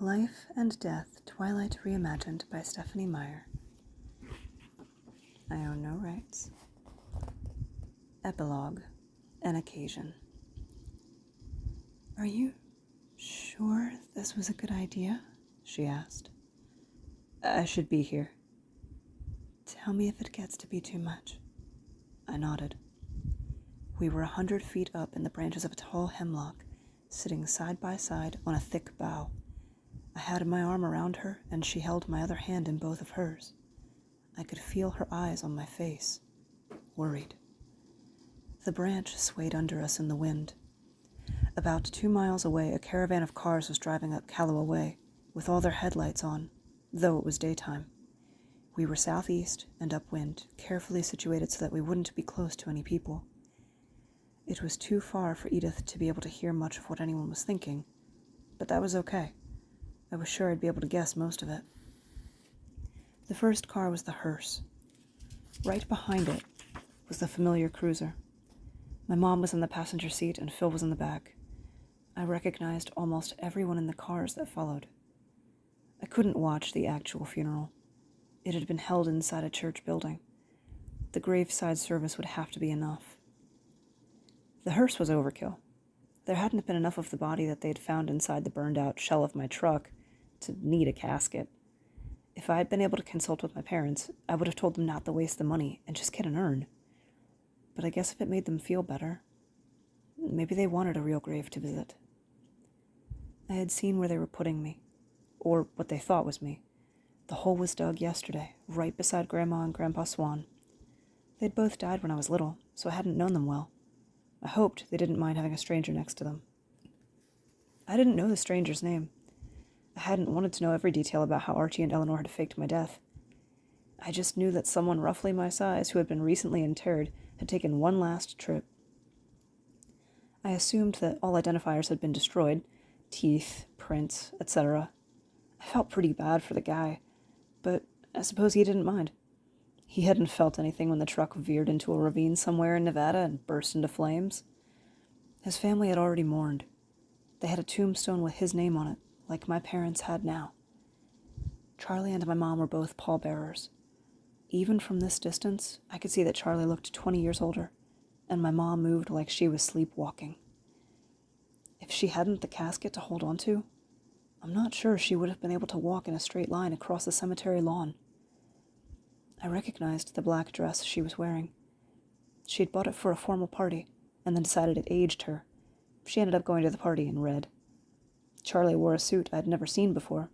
Life and Death, Twilight Reimagined by Stephenie Meyer. I own no rights. Epilogue, an occasion. Are you sure this was a good idea? She asked. I should be here. Tell me if it gets to be too much. I nodded. We were 100 feet up in the branches of a tall hemlock, sitting side by side on a thick bough. I had my arm around her, and she held my other hand in both of hers. I could feel her eyes on my face, worried. The branch swayed under us in the wind. About 2 miles away, a caravan of cars was driving up Calloway Way, with all their headlights on, though it was daytime. We were southeast and upwind, carefully situated so that we wouldn't be close to any people. It was too far for Edith to be able to hear much of what anyone was thinking, but that was okay. I was sure I'd be able to guess most of it. The first car was the hearse. Right behind it was the familiar cruiser. My mom was in the passenger seat and Phil was in the back. I recognized almost everyone in the cars that followed. I couldn't watch the actual funeral. It had been held inside a church building. The graveside service would have to be enough. The hearse was overkill. There hadn't been enough of the body that they'd found inside the burned-out shell of my truck to need a casket. If I had been able to consult with my parents, I would have told them not to waste the money and just get an urn. But I guess if it made them feel better, maybe they wanted a real grave to visit. I had seen where they were putting me, or what they thought was me. The hole was dug yesterday, right beside Grandma and Grandpa Swan. They'd both died when I was little, so I hadn't known them well. I hoped they didn't mind having a stranger next to them. I didn't know the stranger's name. I hadn't wanted to know every detail about how Archie and Eleanor had faked my death. I just knew that someone roughly my size who had been recently interred had taken one last trip. I assumed that all identifiers had been destroyed, teeth, prints, etc. I felt pretty bad for the guy, but I suppose he didn't mind. He hadn't felt anything when the truck veered into a ravine somewhere in Nevada and burst into flames. His family had already mourned. They had a tombstone with his name on it, like my parents had now. Charlie and my mom were both pallbearers. Even from this distance, I could see that Charlie looked 20 years older, and my mom moved like she was sleepwalking. If she hadn't the casket to hold onto, I'm not sure she would have been able to walk in a straight line across the cemetery lawn. I recognized the black dress she was wearing. She'd bought it for a formal party, and then decided it aged her. She ended up going to the party in red. Charlie wore a suit I'd never seen before.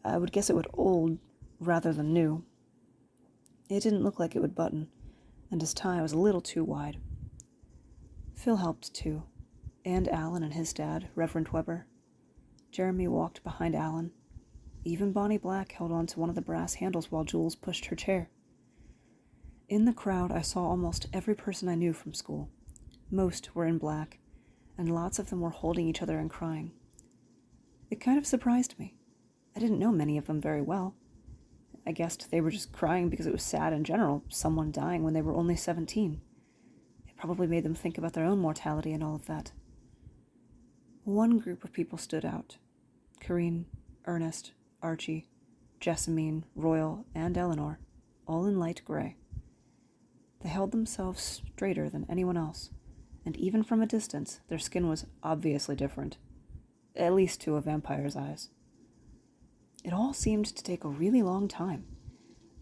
I would guess it was old rather than new. It didn't look like it would button, and his tie was a little too wide. Phil helped too, and Alan and his dad, Reverend Weber. Jeremy walked behind Alan. Even Bonnie Black held on to one of the brass handles while Jules pushed her chair. In the crowd, I saw almost every person I knew from school. Most were in black, and lots of them were holding each other and crying. It kind of surprised me. I didn't know many of them very well. I guessed they were just crying because it was sad in general, someone dying when they were only 17. It probably made them think about their own mortality and all of that. One group of people stood out. Corinne, Ernest, Archie, Jessamine, Royal, and Eleanor, all in light gray. They held themselves straighter than anyone else, and even from a distance, their skin was obviously different, at least to a vampire's eyes. It all seemed to take a really long time.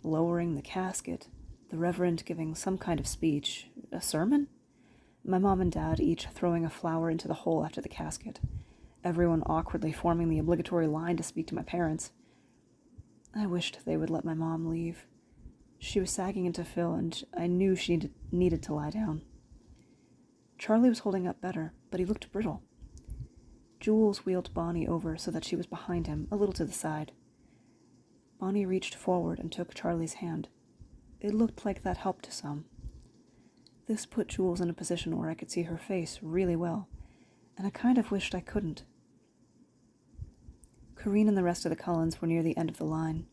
Lowering the casket, the Reverend giving some kind of speech, a sermon? My mom and dad each throwing a flower into the hole after the casket, everyone awkwardly forming the obligatory line to speak to my parents. I wished they would let my mom leave. She was sagging into Phil, and I knew she needed to lie down. Charlie was holding up better, but he looked brittle. Jules wheeled Bonnie over so that she was behind him, a little to the side. Bonnie reached forward and took Charlie's hand. It looked like that helped some. This put Jules in a position where I could see her face really well, and I kind of wished I couldn't. Corinne and the rest of the Cullens were near the end of the line.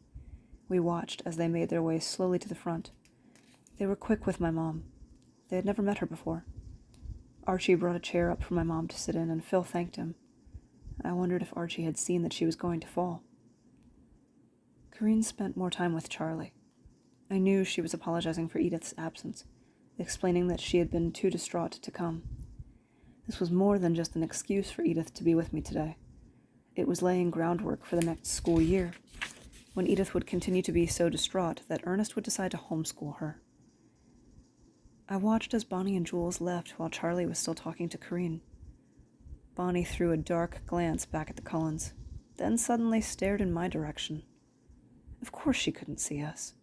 We watched as they made their way slowly to the front. They were quick with my mom. They had never met her before. Archie brought a chair up for my mom to sit in, and Phil thanked him. I wondered if Archie had seen that she was going to fall. Corinne spent more time with Charlie. I knew she was apologizing for Edith's absence, explaining that she had been too distraught to come. This was more than just an excuse for Edith to be with me today. It was laying groundwork for the next school year, when Edith would continue to be so distraught that Ernest would decide to homeschool her. I watched as Bonnie and Jules left while Charlie was still talking to Corinne. Bonnie threw a dark glance back at the Cullens, then suddenly stared in my direction. Of course she couldn't see us.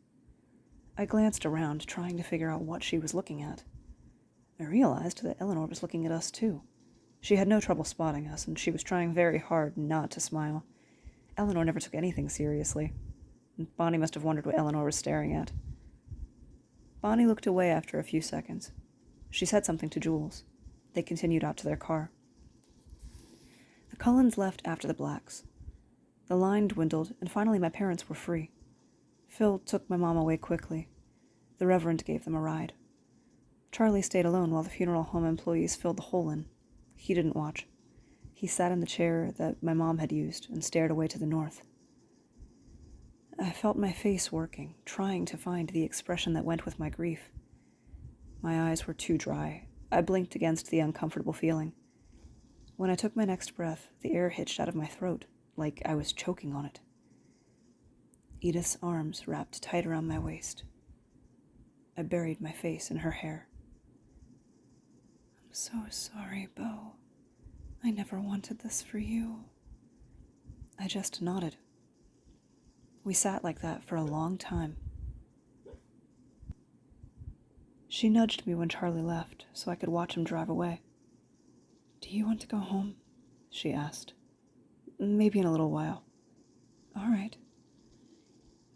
I glanced around, trying to figure out what she was looking at. I realized that Eleanor was looking at us too. She had no trouble spotting us, and she was trying very hard not to smile. Eleanor never took anything seriously. Bonnie must have wondered what Eleanor was staring at. Bonnie looked away after a few seconds. She said something to Jules. They continued out to their car. The Cullens left after the Blacks. The line dwindled, and finally my parents were free. Phil took my mom away quickly. The Reverend gave them a ride. Charlie stayed alone while the funeral home employees filled the hole in. He didn't watch. He sat in the chair that my mom had used and stared away to the north. I felt my face working, trying to find the expression that went with my grief. My eyes were too dry. I blinked against the uncomfortable feeling. When I took my next breath, the air hitched out of my throat, like I was choking on it. Edith's arms wrapped tight around my waist. I buried my face in her hair. "I'm so sorry, Beau. I never wanted this for you." I just nodded. We sat like that for a long time. She nudged me when Charlie left, so I could watch him drive away. "Do you want to go home?" she asked. "Maybe in a little while." "All right."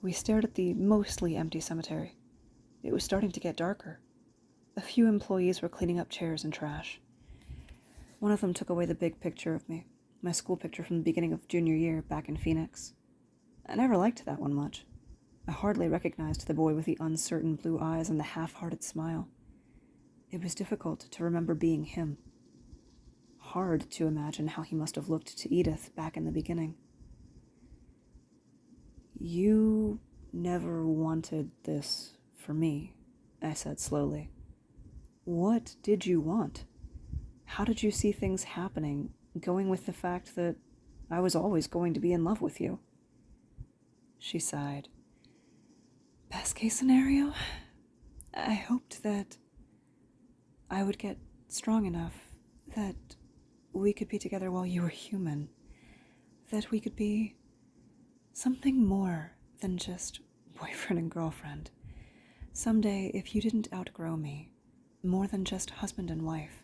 We stared at the mostly empty cemetery. It was starting to get darker. A few employees were cleaning up chairs and trash. One of them took away the big picture of me, my school picture from the beginning of junior year back in Phoenix. I never liked that one much. I hardly recognized the boy with the uncertain blue eyes and the half-hearted smile. It was difficult to remember being him. Hard to imagine how he must have looked to Edith back in the beginning. "You never wanted this for me," I said slowly. "What did you want? How did you see things happening, going with the fact that I was always going to be in love with you?" She sighed. "Best case scenario? I hoped that I would get strong enough, that we could be together while you were human, that we could be something more than just boyfriend and girlfriend. Someday, if you didn't outgrow me, more than just husband and wife.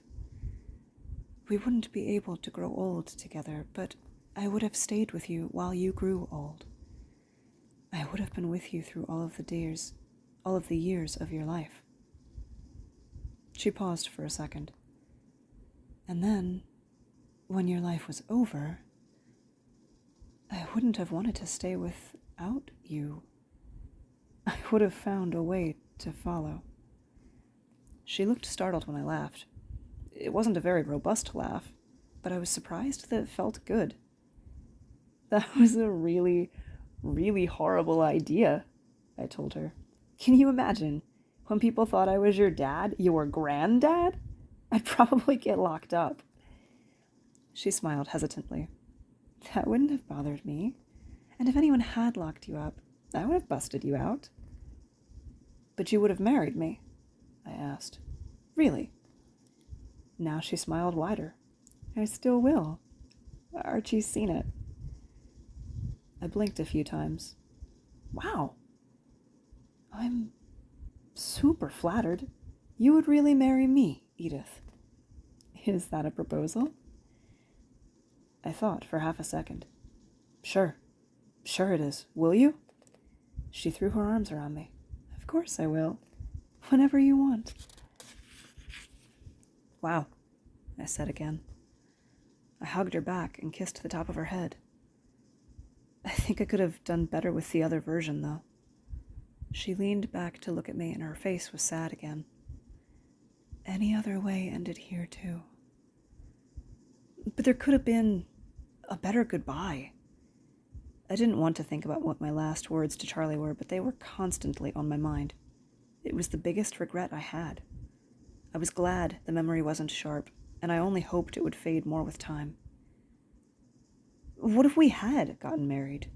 We wouldn't be able to grow old together, but I would have stayed with you while you grew old. I would have been with you through all of the years of your life." She paused for a second. "And then, when your life was over, I wouldn't have wanted to stay without you. I would have found a way to follow." She looked startled when I laughed. It wasn't a very robust laugh, but I was surprised that it felt good. "That was a really, really horrible idea," I told her. "Can you imagine? When people thought I was your dad, your granddad? I'd probably get locked up." She smiled hesitantly. "That wouldn't have bothered me. And if anyone had locked you up, I would have busted you out." "But you would have married me?" I asked. "Really?" Now she smiled wider. "I still will. Archie's seen it." I blinked a few times. "Wow. I'm super flattered. You would really marry me, Edith." "Is that a proposal?" I thought for half a second. Sure it is. Will you?" She threw her arms around me. "Of course I will. Whenever you want." "Wow," I said again. I hugged her back and kissed the top of her head. I think I could have done better with the other version, though. She leaned back to look at me, and her face was sad again. "Any other way ended here, too. But there could have been A better goodbye. I didn't want to think about what my last words to Charlie were, but they were constantly on my mind. It was the biggest regret I had. I was glad the memory wasn't sharp, and I only hoped it would fade more with time. What if we had gotten married?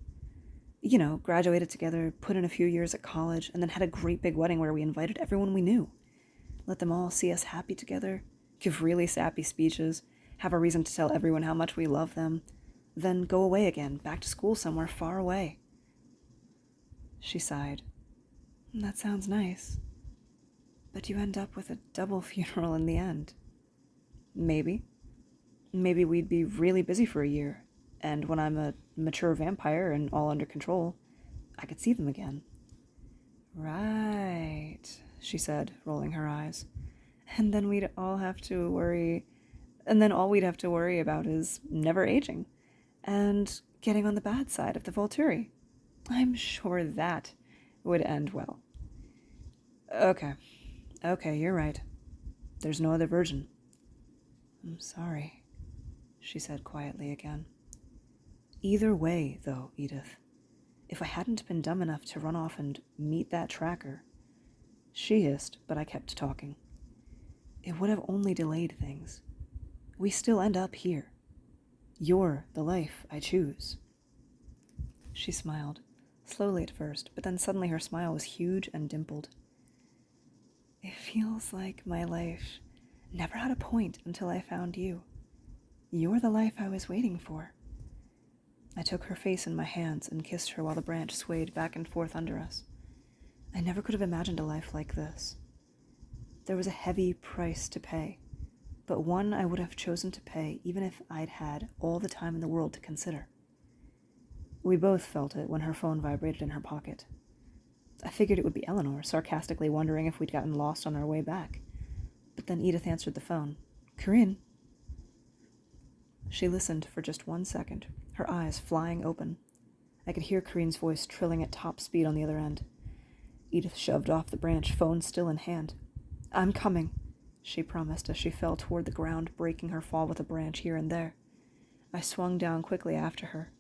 You know, graduated together, put in a few years at college, and then had a great big wedding where we invited everyone we knew. Let them all see us happy together, give really sappy speeches, have a reason to tell everyone how much we love them, then go away again, back to school somewhere far away. She sighed. That sounds nice. But you end up with a double funeral in the end. Maybe. Maybe we'd be really busy for a year, and when I'm a mature vampire and all under control, I could see them again. Right, she said, rolling her eyes. And then all we'd have to worry about is never aging, and getting on the bad side of the Volturi. I'm sure that would end well. Okay, you're right. There's no other virgin. I'm sorry, she said quietly again. Either way, though, Edith, if I hadn't been dumb enough to run off and meet that tracker, she hissed, but I kept talking. It would have only delayed things. We still end up here. You're the life I choose. She smiled, slowly at first, but then suddenly her smile was huge and dimpled. It feels like my life never had a point until I found you. You're the life I was waiting for. I took her face in my hands and kissed her while the branch swayed back and forth under us. I never could have imagined a life like this. There was a heavy price to pay, but one I would have chosen to pay even if I'd had all the time in the world to consider. We both felt it when her phone vibrated in her pocket. I figured it would be Eleanor, sarcastically wondering if we'd gotten lost on our way back. But then Edith answered the phone. Corinne. She listened for just 1 second, her eyes flying open. I could hear Corinne's voice trilling at top speed on the other end. Edith shoved off the branch, phone still in hand. I'm coming, she promised as she fell toward the ground, breaking her fall with a branch here and there. I swung down quickly after her.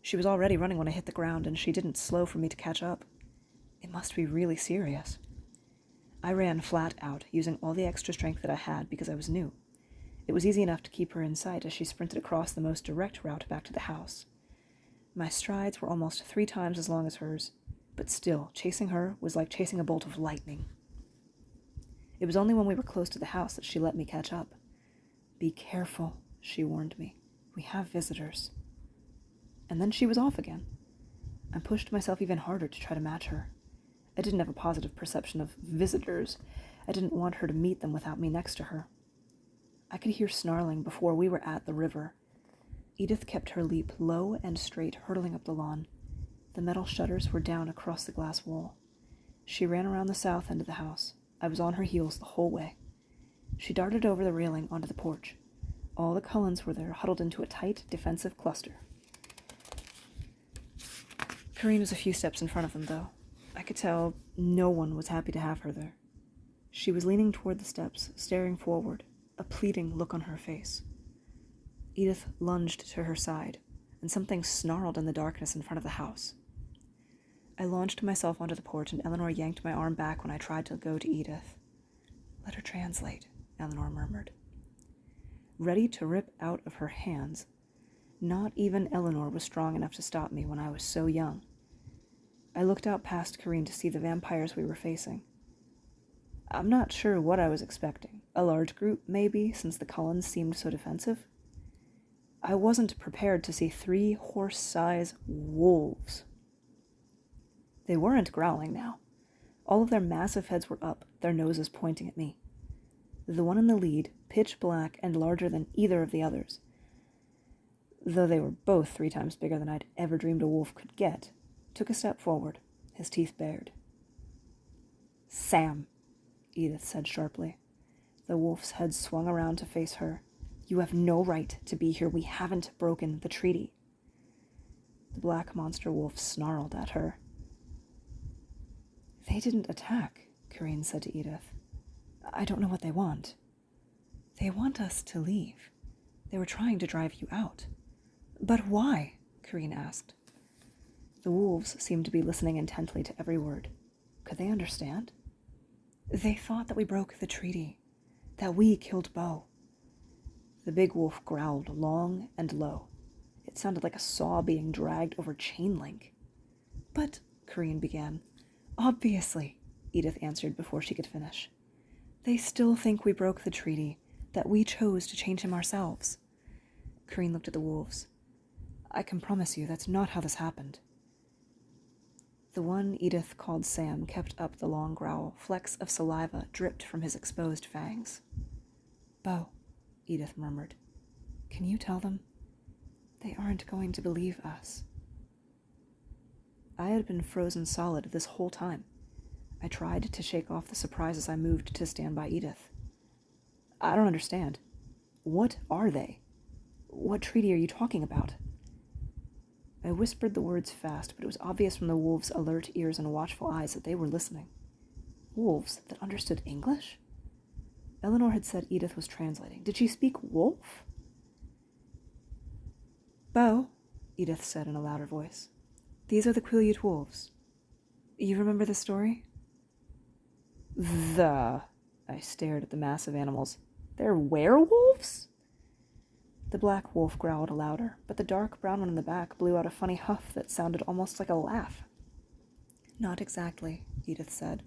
She was already running when I hit the ground, and she didn't slow for me to catch up. It must be really serious. I ran flat out, using all the extra strength that I had because I was new. It was easy enough to keep her in sight as she sprinted across the most direct route back to the house. My strides were almost 3 times as long as hers, but still, chasing her was like chasing a bolt of lightning. It was only when we were close to the house that she let me catch up. Be careful, she warned me. We have visitors. And then she was off again. I pushed myself even harder to try to match her. I didn't have a positive perception of visitors. I didn't want her to meet them without me next to her. I could hear snarling before we were at the river. Edith kept her leap low and straight, hurtling up the lawn. The metal shutters were down across the glass wall. She ran around the south end of the house. I was on her heels the whole way. She darted over the railing onto the porch. All the Cullens were there, huddled into a tight, defensive cluster. Corinne was a few steps in front of them, though. I could tell no one was happy to have her there. She was leaning toward the steps, staring forward, a pleading look on her face. Edith lunged to her side, and something snarled in the darkness in front of the house. I launched myself onto the porch, and Eleanor yanked my arm back when I tried to go to Edith. Let her translate, Eleanor murmured. Ready to rip out of her hands, not even Eleanor was strong enough to stop me when I was so young. I looked out past Corinne to see the vampires we were facing. I'm not sure what I was expecting. A large group, maybe, since the Cullens seemed so defensive. I wasn't prepared to see 3 horse-size wolves. They weren't growling now. All of their massive heads were up, their noses pointing at me. The one in the lead, pitch black and larger than either of the others, though they were both 3 times bigger than I'd ever dreamed a wolf could get, took a step forward, his teeth bared. Sam, Edith said sharply. The wolf's head swung around to face her. You have no right to be here. We haven't broken the treaty. The black monster wolf snarled at her. They didn't attack, Corinne said to Edith. I don't know what they want. They want us to leave. They were trying to drive you out. But why? Corinne asked. The wolves seemed to be listening intently to every word. Could they understand? They thought that we broke the treaty, that we killed Beau. The big wolf growled long and low. It sounded like a saw being dragged over chain link. But, Corinne began. Obviously, Edith answered before she could finish. They still think we broke the treaty, that we chose to change him ourselves. Corinne looked at the wolves. I can promise you that's not how this happened. The one Edith called Sam kept up the long growl. Flecks of saliva dripped from his exposed fangs. Beau, Edith murmured. Can you tell them? They aren't going to believe us. I had been frozen solid this whole time. I tried to shake off the surprise as I moved to stand by Edith. I don't understand. What are they? What treaty are you talking about? I whispered the words fast, but it was obvious from the wolves' alert ears and watchful eyes that they were listening. Wolves that understood English? Eleanor had said Edith was translating. Did she speak wolf? Beau, Edith said in a louder voice. These are the Quileute wolves. You remember the story? I stared at the massive animals. They're werewolves? The black wolf growled louder, but the dark brown one in the back blew out a funny huff that sounded almost like a laugh. Not exactly, Edith said.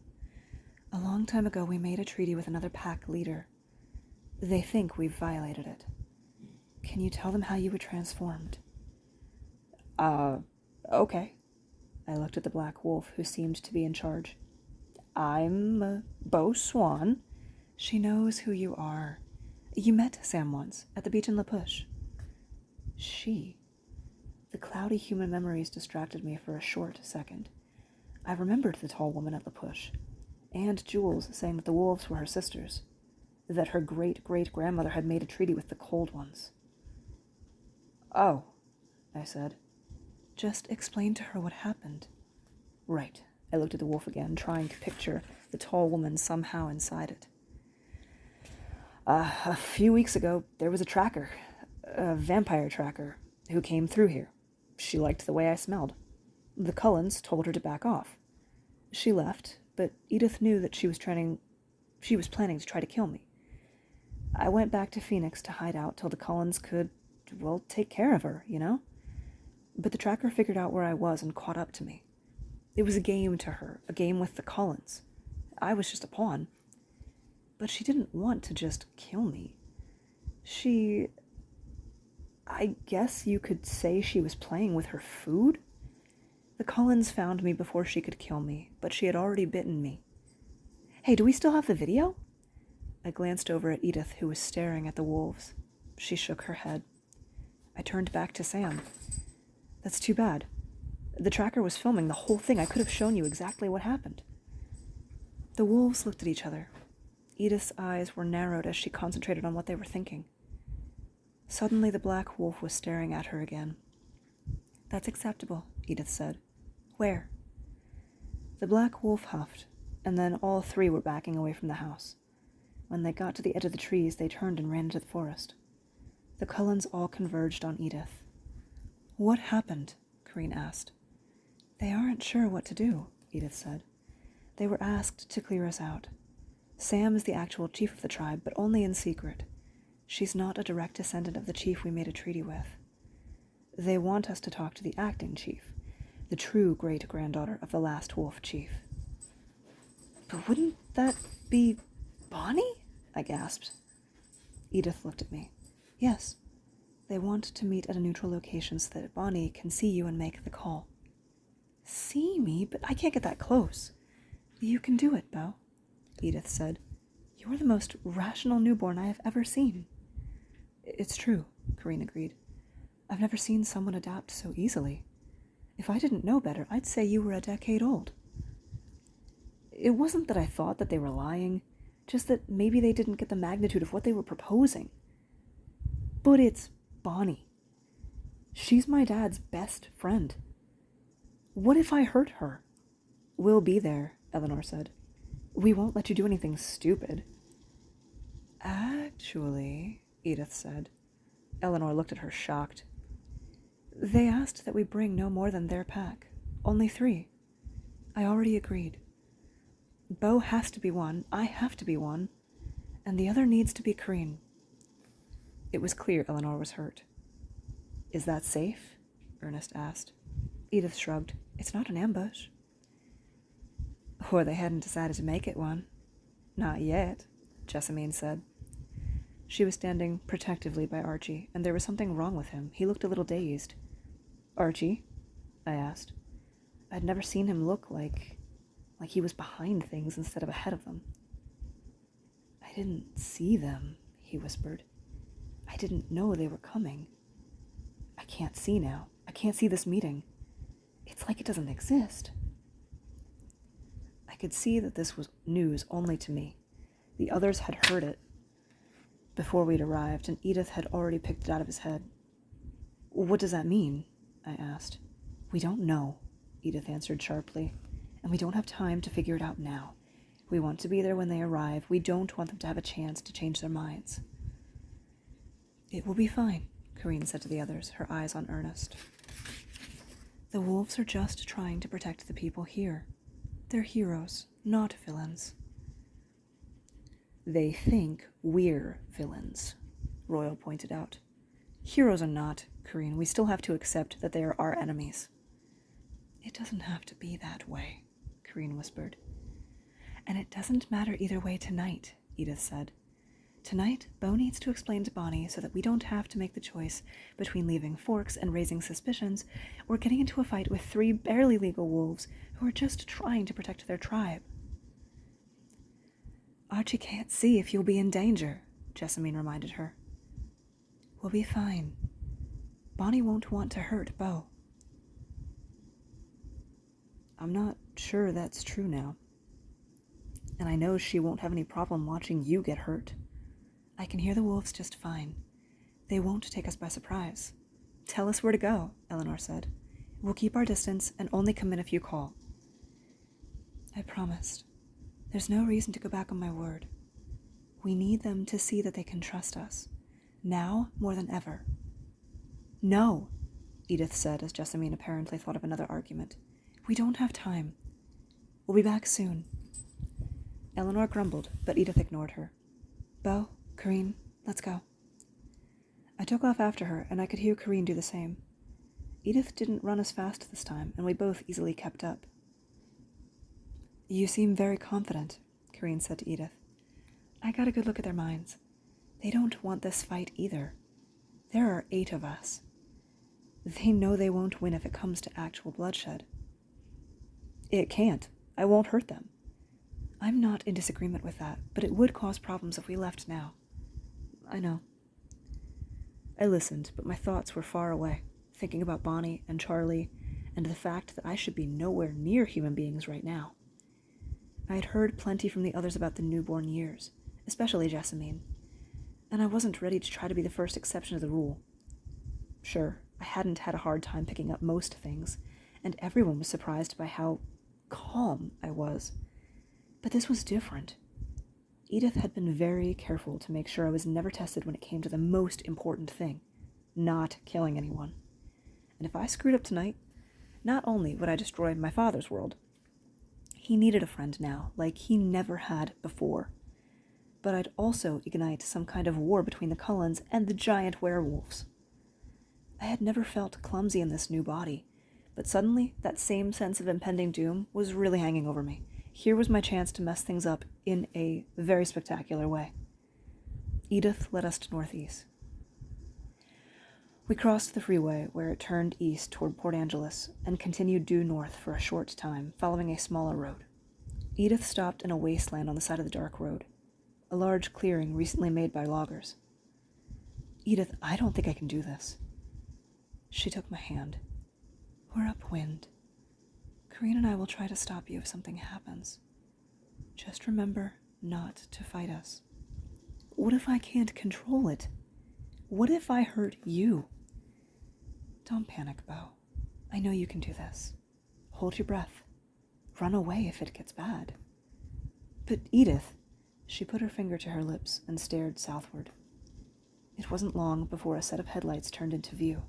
A long time ago we made a treaty with another pack leader. They think we've violated it. Can you tell them how you were transformed? Okay. I looked at the black wolf, who seemed to be in charge. I'm Beau Swan. She knows who you are. You met Sam once, at the beach in La Push. She. The cloudy human memories distracted me for a short second. I remembered the tall woman at La Push, and Jules saying that the wolves were her sisters, that her great-great-grandmother had made a treaty with the Cold Ones. Oh, I said. Just explain to her what happened. Right. I looked at the wolf again, trying to picture the tall woman somehow inside it. A few weeks ago, there was a tracker, a vampire tracker, who came through here. She liked the way I smelled. The Cullens told her to back off. She left, but Edith knew that she was planning to try to kill me. I went back to Phoenix to hide out till the Cullens could, take care of her, you know? But the tracker figured out where I was and caught up to me. It was a game to her, a game with the Cullens. I was just a pawn. But she didn't want to just kill me. I guess you could say she was playing with her food? The Cullens found me before she could kill me, but she had already bitten me. Hey, do we still have the video? I glanced over at Edith, who was staring at the wolves. She shook her head. I turned back to Sam. That's too bad. The tracker was filming the whole thing. I could have shown you exactly what happened. The wolves looked at each other. Edith's eyes were narrowed as she concentrated on what they were thinking. Suddenly the black wolf was staring at her again. That's acceptable, Edith said. Where? The black wolf huffed, and then all three were backing away from the house. When they got to the edge of the trees, they turned and ran into the forest. The Cullens all converged on Edith. What happened? Corinne asked. They aren't sure what to do, Edith said. They were asked to clear us out. Sam is the actual chief of the tribe, but only in secret. She's not a direct descendant of the chief we made a treaty with. They want us to talk to the acting chief, the true great-granddaughter of the last wolf chief. But wouldn't that be Bonnie? I gasped. Edith looked at me. Yes. They want to meet at a neutral location so that Bonnie can see you and make the call. See me? But I can't get that close. You can do it, Beau, Edith said. You're the most rational newborn I have ever seen. It's true, Corinne agreed. I've never seen someone adapt so easily. If I didn't know better, I'd say you were a decade old. It wasn't that I thought that they were lying, just that maybe they didn't get the magnitude of what they were proposing. But it's Bonnie. She's my dad's best friend. What if I hurt her? We'll be there, Eleanor said. We won't let you do anything stupid. Actually, Edith said. Eleanor looked at her shocked. They asked that we bring no more than their pack. Only 3. I already agreed. Bo has to be one, I have to be one, and the other needs to be Kareen. It was clear Eleanor was hurt. Is that safe? Ernest asked. Edith shrugged. It's not an ambush. Or they hadn't decided to make it one. Not yet, Jessamine said. She was standing protectively by Archie, and there was something wrong with him. He looked a little dazed. Archie? I asked. I'd never seen him look like he was behind things instead of ahead of them. I didn't see them, he whispered. I didn't know they were coming. I can't see now. I can't see this meeting. It's like it doesn't exist. I could see that this was news only to me. The others had heard it before we'd arrived, and Edith had already picked it out of his head. What does that mean? I asked. We don't know, Edith answered sharply, and we don't have time to figure it out now. We want to be there when they arrive. We don't want them to have a chance to change their minds. It will be fine, Kareen said to the others, her eyes on Ernest. The wolves are just trying to protect the people here. They're heroes, not villains. They think we're villains, Royal pointed out. Heroes are not, Kareen. We still have to accept that they are our enemies. It doesn't have to be that way, Kareen whispered. And it doesn't matter either way tonight, Edith said. Tonight, Bo needs to explain to Bonnie so that we don't have to make the choice between leaving Forks and raising suspicions or getting into a fight with 3 barely legal wolves who are just trying to protect their tribe. Archie can't see if you'll be in danger, Jessamine reminded her. We'll be fine. Bonnie won't want to hurt Bo. I'm not sure that's true now. And I know she won't have any problem watching you get hurt. I can hear the wolves just fine. They won't take us by surprise. Tell us where to go, Eleanor said. We'll keep our distance and only come in if you call. I promised. There's no reason to go back on my word. We need them to see that they can trust us. Now more than ever. No, Edith said as Jessamine apparently thought of another argument. We don't have time. We'll be back soon. Eleanor grumbled, but Edith ignored her. Bo, Kareen, let's go. I took off after her, and I could hear Kareen do the same. Edith didn't run as fast this time, and we both easily kept up. You seem very confident, Kareen said to Edith. I got a good look at their minds. They don't want this fight either. There are 8 of us. They know they won't win if it comes to actual bloodshed. It can't. I won't hurt them. I'm not in disagreement with that, but it would cause problems if we left now. I know. I listened, but my thoughts were far away, thinking about Bonnie and Charlie, and the fact that I should be nowhere near human beings right now. I had heard plenty from the others about the newborn years, especially Jessamine, and I wasn't ready to try to be the first exception to the rule. Sure, I hadn't had a hard time picking up most things, and everyone was surprised by how calm I was. But this was different. Edith had been very careful to make sure I was never tested when it came to the most important thing, not killing anyone. And if I screwed up tonight, not only would I destroy my father's world, he needed a friend now, like he never had before, but I'd also ignite some kind of war between the Cullens and the giant werewolves. I had never felt clumsy in this new body, but suddenly that same sense of impending doom was really hanging over me. Here was my chance to mess things up in a very spectacular way. Edith led us to northeast. We crossed the freeway where it turned east toward Port Angeles and continued due north for a short time, following a smaller road. Edith stopped in a wasteland on the side of the dark road, a large clearing recently made by loggers. Edith, I don't think I can do this. She took my hand. We're upwind. Kareen and I will try to stop you if something happens. Just remember not to fight us. What if I can't control it? What if I hurt you? Don't panic, Bo. I know you can do this. Hold your breath. Run away if it gets bad. But Edith, she put her finger to her lips and stared southward. It wasn't long before a set of headlights turned into view.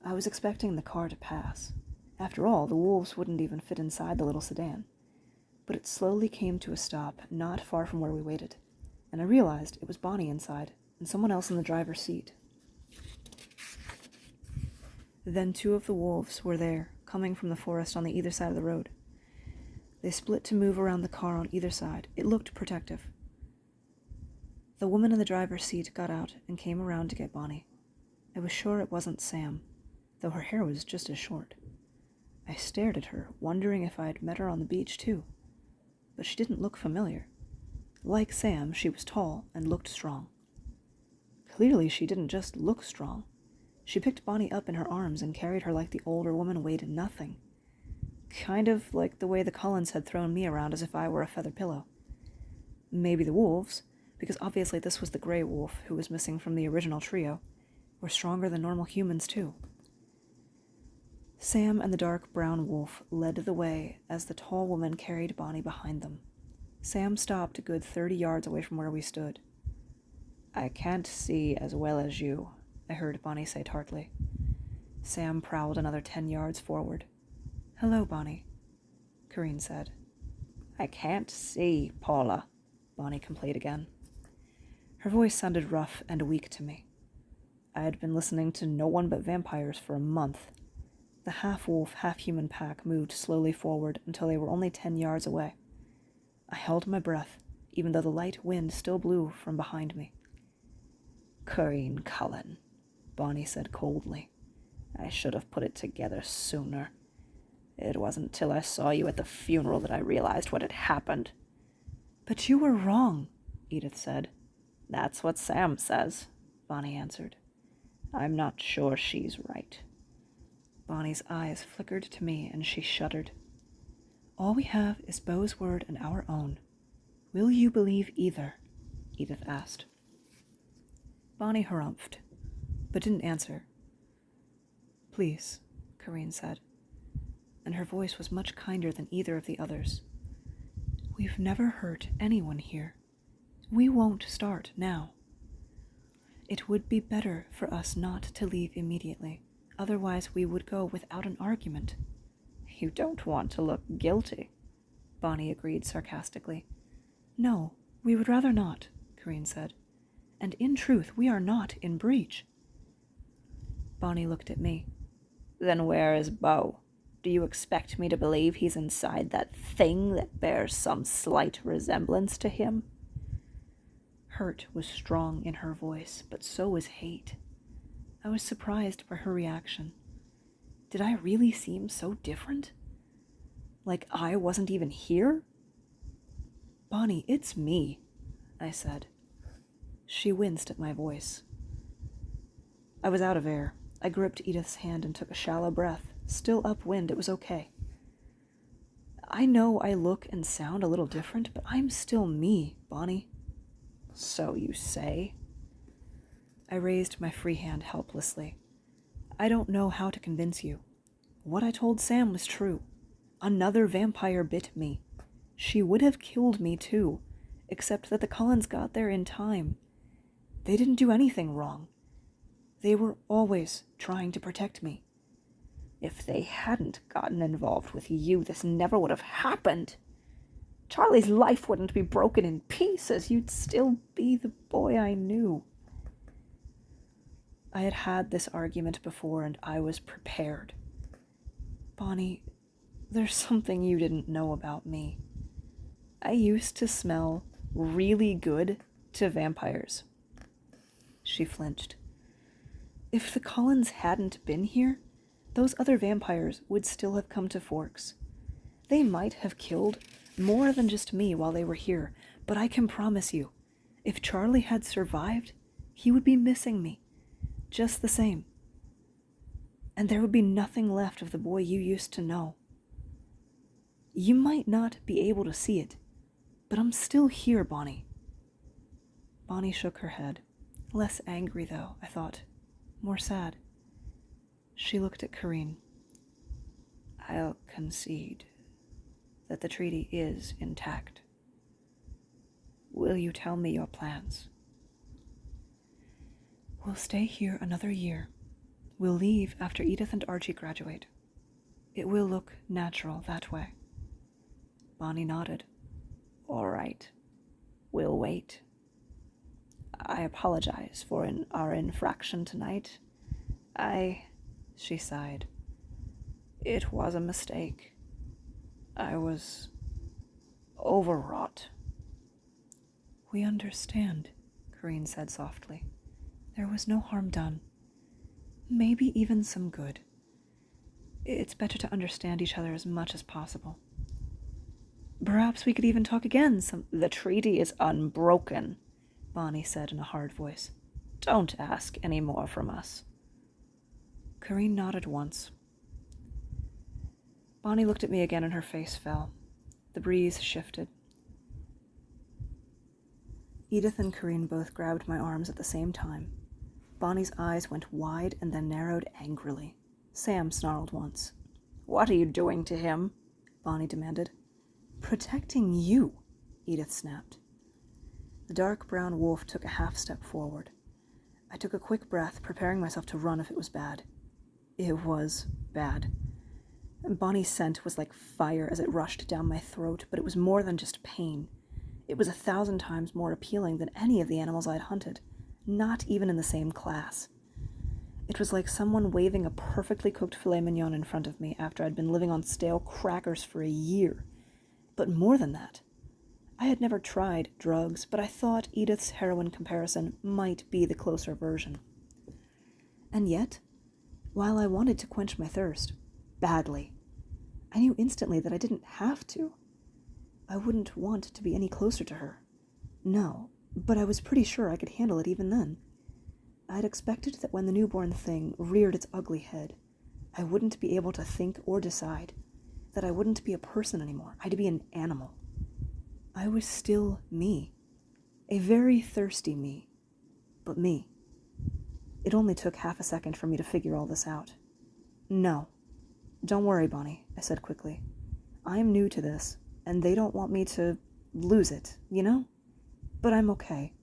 I was expecting the car to pass. After all, the wolves wouldn't even fit inside the little sedan. But it slowly came to a stop not far from where we waited, and I realized it was Bonnie inside and someone else in the driver's seat. Then 2 of the wolves were there, coming from the forest on the either side of the road. They split to move around the car on either side. It looked protective. The woman in the driver's seat got out and came around to get Bonnie. I was sure it wasn't Sam, though her hair was just as short. I stared at her, wondering if I'd met her on the beach too. But she didn't look familiar. Like Sam, she was tall and looked strong. Clearly, she didn't just look strong. She picked Bonnie up in her arms and carried her like the older woman weighed nothing. Kind of like the way the Cullens had thrown me around as if I were a feather pillow. Maybe the wolves, because obviously this was the gray wolf who was missing from the original trio, were stronger than normal humans too. Sam and the dark brown wolf led the way as the tall woman carried Bonnie behind them. Sam stopped a good 30 yards away from where we stood. "I can't see as well as you," I heard Bonnie say tartly. Sam prowled another 10 yards forward. "Hello, Bonnie," Corinne said. "I can't see, Paula," Bonnie complained again. Her voice sounded rough and weak to me. I had been listening to no one but vampires for a month. The half-wolf, half-human pack moved slowly forward until they were only 10 yards away. I held my breath, even though the light wind still blew from behind me. "Corinne Cullen," Bonnie said coldly. "I should have put it together sooner. It wasn't till I saw you at the funeral that I realized what had happened." "But you were wrong," Edith said. "That's what Sam says," Bonnie answered. "I'm not sure she's right." Bonnie's eyes flickered to me, and she shuddered. "All we have is Beau's word and our own. Will you believe either?" Edith asked. Bonnie harumphed, but didn't answer. "Please," Corinne said, and her voice was much kinder than either of the others. "We've never hurt anyone here. We won't start now. It would be better for us not to leave immediately. Otherwise we would go without an argument." "You don't want to look guilty," Bonnie agreed sarcastically. "No, we would rather not," Corinne said. "And in truth, we are not in breach." Bonnie looked at me. "Then where is Beau? Do you expect me to believe he's inside that thing that bears some slight resemblance to him?" Hurt was strong in her voice, but so was hate. I was surprised by her reaction. Did I really seem so different? Like I wasn't even here? "Bonnie, it's me," I said. She winced at my voice. I was out of air. I gripped Edith's hand and took a shallow breath. Still upwind, it was okay. "I know I look and sound a little different, but I'm still me, Bonnie." "So you say." I raised my free hand helplessly. "I don't know how to convince you. What I told Sam was true. Another vampire bit me. She would have killed me too, except that the Cullens got there in time. They didn't do anything wrong. They were always trying to protect me." "If they hadn't gotten involved with you, this never would have happened. Charlie's life wouldn't be broken in pieces. You'd still be the boy I knew." I had had this argument before, and I was prepared. "Bonnie, there's something you didn't know about me. I used to smell really good to vampires." She flinched. "If the Cullens hadn't been here, those other vampires would still have come to Forks. They might have killed more than just me while they were here, but I can promise you, if Charlie had survived, he would be missing me, just the same. And there would be nothing left of the boy you used to know. You might not be able to see it, but I'm still here, Bonnie." Bonnie shook her head. Less angry, though, I thought. More sad. She looked at Corinne. "I'll concede that the treaty is intact. Will you tell me your plans?" "We'll stay here another year. We'll leave after Edith and Archie graduate. It will look natural that way. Bonnie nodded. All right. We'll wait. I apologize for our infraction tonight. She sighed. It was a mistake. I was overwrought. We understand, Corinne said softly. There was no harm done. Maybe even some good. It's better to understand each other as much as possible. Perhaps we could even talk again some— The treaty is unbroken, Bonnie said in a hard voice. Don't ask any more from us. Corinne nodded once. Bonnie looked at me again and her face fell. The breeze shifted. Edith and Corinne both grabbed my arms at the same time. Bonnie's eyes went wide and then narrowed angrily. Sam snarled once. What are you doing to him? Bonnie demanded. Protecting you, Edith snapped. The dark brown wolf took a half step forward. I took a quick breath, preparing myself to run if it was bad. It was bad. Bonnie's scent was like fire as it rushed down my throat, but it was more than just pain. It was 1,000 times more appealing than any of the animals I'd hunted, not even in the same class. It was like someone waving a perfectly cooked filet mignon in front of me after I'd been living on stale crackers for a year. But more than that, I had never tried drugs, but I thought Edith's heroin comparison might be the closer version. And yet, while I wanted to quench my thirst, badly, I knew instantly that I didn't have to. I wouldn't want to be any closer to her. No, but I was pretty sure I could handle it even then. I'd expected that when the newborn thing reared its ugly head, I wouldn't be able to think or decide, that I wouldn't be a person anymore. I'd be an animal. I was still me, a very thirsty me, but me. It only took half a second for me to figure all this out. No, don't worry, Bonnie, I said quickly. I'm new to this, and they don't want me to lose it, you know? But I'm okay.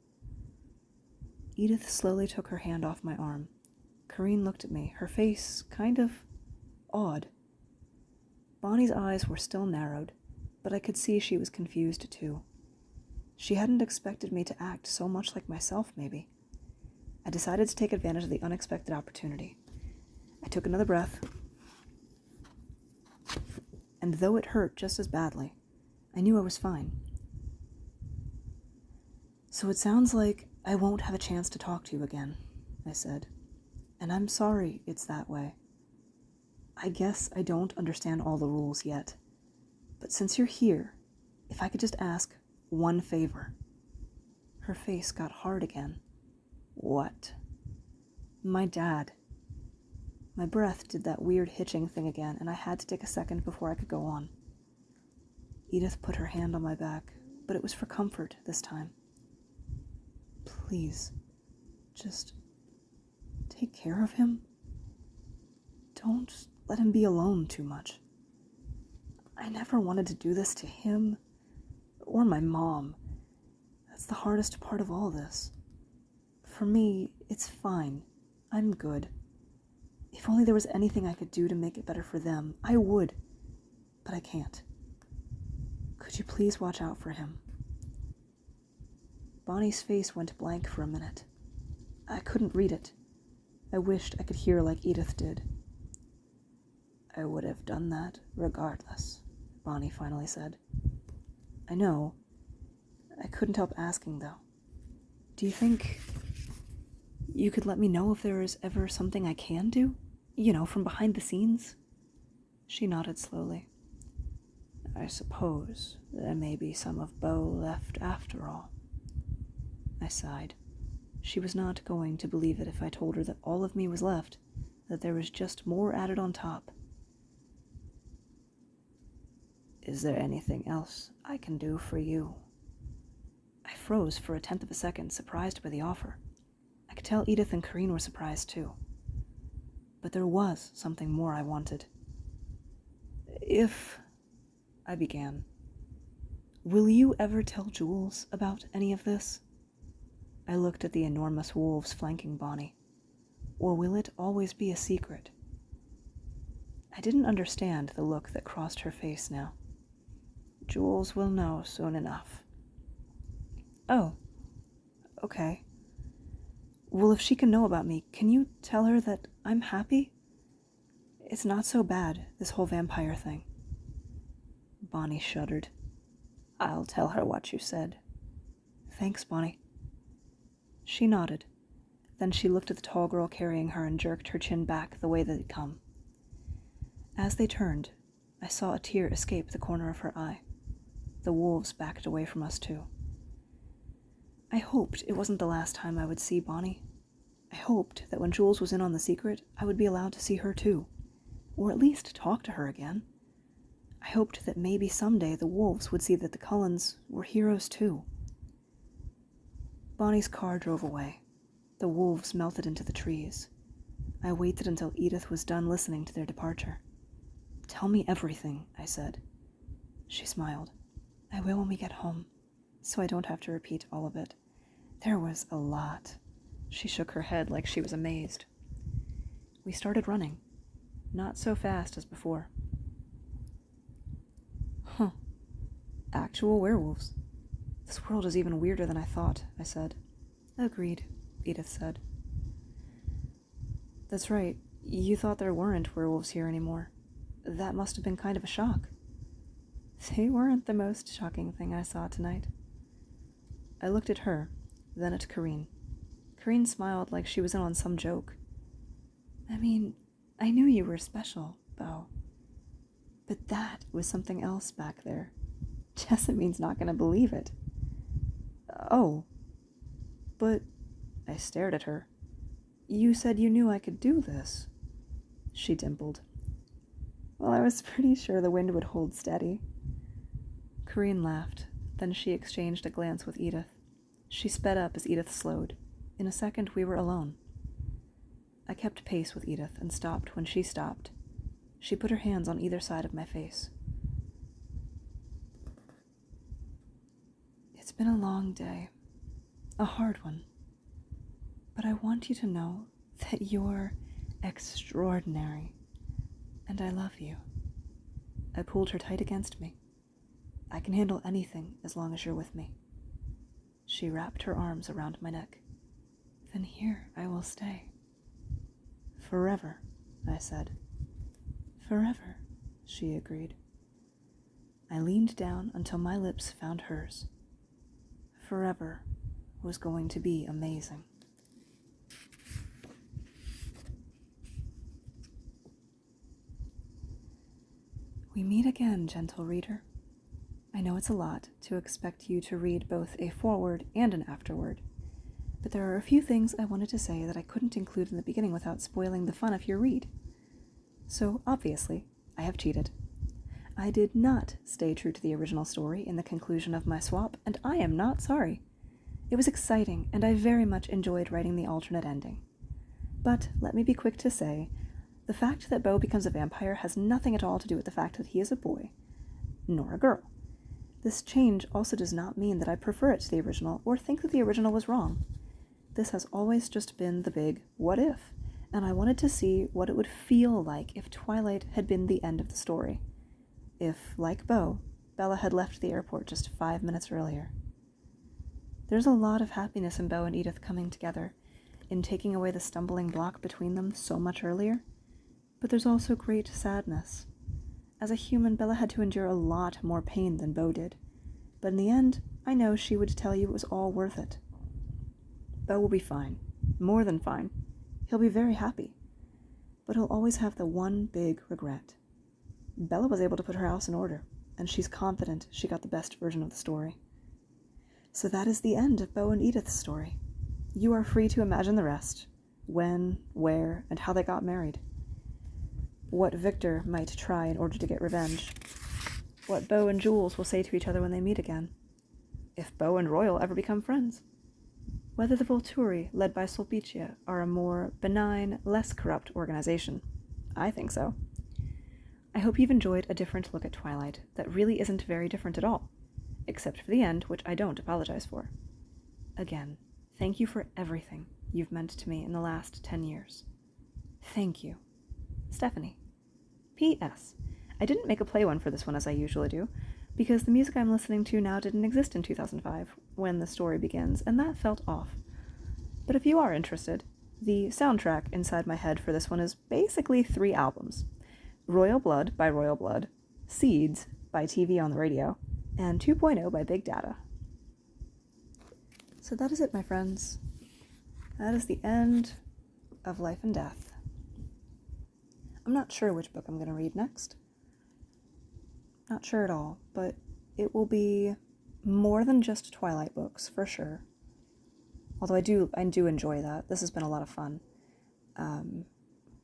Edith slowly took her hand off my arm. Corinne looked at me, her face kind of odd. Bonnie's eyes were still narrowed, but I could see she was confused too. She hadn't expected me to act so much like myself, maybe. I decided to take advantage of the unexpected opportunity. I took another breath, and though it hurt just as badly, I knew I was fine. So it sounds like I won't have a chance to talk to you again, I said. And I'm sorry it's that way. I guess I don't understand all the rules yet. But since you're here, if I could just ask one favor. Her face got hard again. What? My dad. My breath did that weird hitching thing again, and I had to take a second before I could go on. Edith put her hand on my back, but it was for comfort this time. Please, just take care of him. Don't let him be alone too much. I never wanted to do this to him or my mom. That's the hardest part of all this. For me, it's fine. I'm good. If only there was anything I could do to make it better for them, I would. But I can't. Could you please watch out for him? Bonnie's face went blank for a minute. I couldn't read it. I wished I could hear like Edith did. I would have done that regardless, Bonnie finally said. I know. I couldn't help asking, though. Do you think you could let me know if there is ever something I can do? You know, from behind the scenes? She nodded slowly. I suppose there may be some of Bo left after all. I sighed. She was not going to believe it if I told her that all of me was left, that there was just more added on top. Is there anything else I can do for you? I froze for 1/10 of a second, surprised by the offer. I could tell Edith and Corinne were surprised too. But there was something more I wanted. If I began, will you ever tell Jules about any of this? I looked at the enormous wolves flanking Bonnie. Or will it always be a secret? I didn't understand the look that crossed her face now. Jules will know soon enough. Oh, okay. Well, if she can know about me, can you tell her that I'm happy? It's not so bad, this whole vampire thing. Bonnie shuddered. I'll tell her what you said. Thanks, Bonnie. She nodded. Then she looked at the tall girl carrying her and jerked her chin back the way that it'd come. As they turned, I saw a tear escape the corner of her eye. The wolves backed away from us, too. I hoped it wasn't the last time I would see Bonnie. I hoped that when Jules was in on the secret, I would be allowed to see her, too. Or at least talk to her again. I hoped that maybe someday the wolves would see that the Cullens were heroes, too. Bonnie's car drove away. The wolves melted into the trees. I waited until Edith was done listening to their departure. Tell me everything, I said. She smiled. I will when we get home, so I don't have to repeat all of it. There was a lot. She shook her head like she was amazed. We started running. Not so fast as before. Huh. Actual werewolves. This world is even weirder than I thought, I said. Agreed, Edith said. That's right. You thought there weren't werewolves here anymore. That must have been kind of a shock. They weren't the most shocking thing I saw tonight. I looked at her, then at Corinne. Corinne smiled like she was in on some joke. I mean, I knew you were special, Beau. But that was something else back there. Jessamine's not going to believe it. Oh. But I stared at her. You said you knew I could do this. She dimpled. Well, I was pretty sure the wind would hold steady. Corinne laughed. Then she exchanged a glance with Edith. She sped up as Edith slowed. In a second, we were alone. I kept pace with Edith and stopped when she stopped. She put her hands on either side of my face. It's been a long day. A hard one. But I want you to know that you're extraordinary. And I love you. I pulled her tight against me. I can handle anything as long as you're with me. She wrapped her arms around my neck. Then here I will stay. Forever, I said. Forever, she agreed. I leaned down until my lips found hers. Forever was going to be amazing. We meet again, gentle reader. I know it's a lot to expect you to read both a foreword and an afterword, but there are a few things I wanted to say that I couldn't include in the beginning without spoiling the fun of your read. So, obviously, I have cheated. I did not stay true to the original story in the conclusion of my swap, and I am not sorry. It was exciting, and I very much enjoyed writing the alternate ending. But let me be quick to say, the fact that Beau becomes a vampire has nothing at all to do with the fact that he is a boy, nor a girl. This change also does not mean that I prefer it to the original or think that the original was wrong. This has always just been the big what if, and I wanted to see what it would feel like if Twilight had been the end of the story. If, like Beau, Bella had left the airport just 5 minutes earlier. There's a lot of happiness in Beau and Edith coming together, in taking away the stumbling block between them so much earlier, but there's also great sadness. As a human, Bella had to endure a lot more pain than Beau did, but in the end, I know she would tell you it was all worth it. Beau will be fine, more than fine. He'll be very happy, but he'll always have the one big regret. Bella was able to put her house in order, and she's confident she got the best version of the story. So that is the end of Beau and Edith's story. You are free to imagine the rest, when, where, and how they got married. What Victor might try in order to get revenge. What Beau and Jules will say to each other when they meet again. If Beau and Royal ever become friends. Whether the Volturi, led by Sulpicia, are a more benign, less corrupt organization. I think so. I hope you've enjoyed a different look at Twilight that really isn't very different at all, except for the end, which I don't apologize for. Again, thank you for everything. you've meant to me in the last 10 years. Thank you. Stephenie. P.S. I didn't make a play one for this one as I usually do, because the music I'm listening to now didn't exist in 2005, when the story begins, and that felt off. But if you are interested, the soundtrack inside my head for this one is basically 3 albums. Royal Blood by Royal Blood, Seeds by TV on the Radio, and 2.0 by Big Data. So that is it, my friends. That is the end of Life and Death. I'm not sure which book I'm going to read next. Not sure at all, but it will be more than just Twilight books, for sure. Although I do enjoy that. This has been a lot of fun.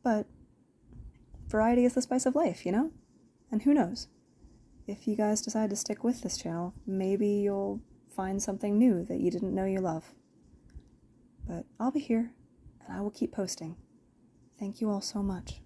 But variety is the spice of life, you know? And who knows? If you guys decide to stick with this channel, maybe you'll find something new that you didn't know you love. But I'll be here, and I will keep posting. Thank you all so much.